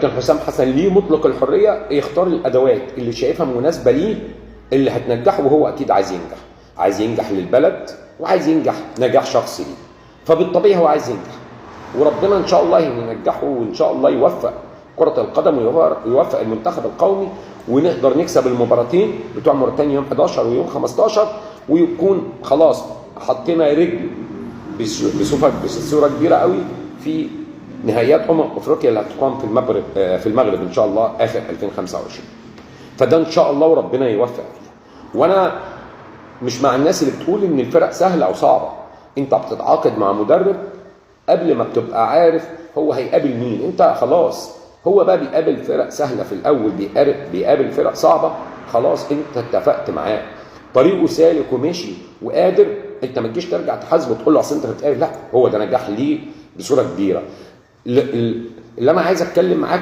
كابتن حسام حسن ليه مطلق الحريه يختار الادوات اللي شايفها مناسبه ليه، اللي هتنجحه، وهو اكيد عايز ينجح، عايز ينجح للبلد وعايز ينجح نجاح شخصي ليه، فبالطبيعي هو عايز ينجح، وربنا ان شاء الله ينجحه، وان شاء الله يوفق كره القدم ويوفق المنتخب القومي، ونقدر نكسب المباراتين بتوع موريتانيا يوم 11 ويوم 15، ويكون خلاص حطينا رجل بصوره كبيره قوي في نهائيات افريقيا اللي هتقام في المغرب ان شاء الله اخر 2025. فده ان شاء الله وربنا يوفق فيها. وانا مش مع الناس اللي بتقول ان الفرق سهله او صعبه. انت بتتعاقد مع مدرب قبل ما بتبقى عارف هو هيقابل مين. انت خلاص هو بقى بيقابل فرق سهله في الاول، بيقابل فرق صعبه، خلاص انت اتفقت معاه، طريقه سالك وماشي وقادر، انت ما تجيش ترجع تحاسبه وتقول له اصل انت بتقابل. لا، هو ده نجاح ليه بصوره كبيره. اللي انا عايز اتكلم معاكم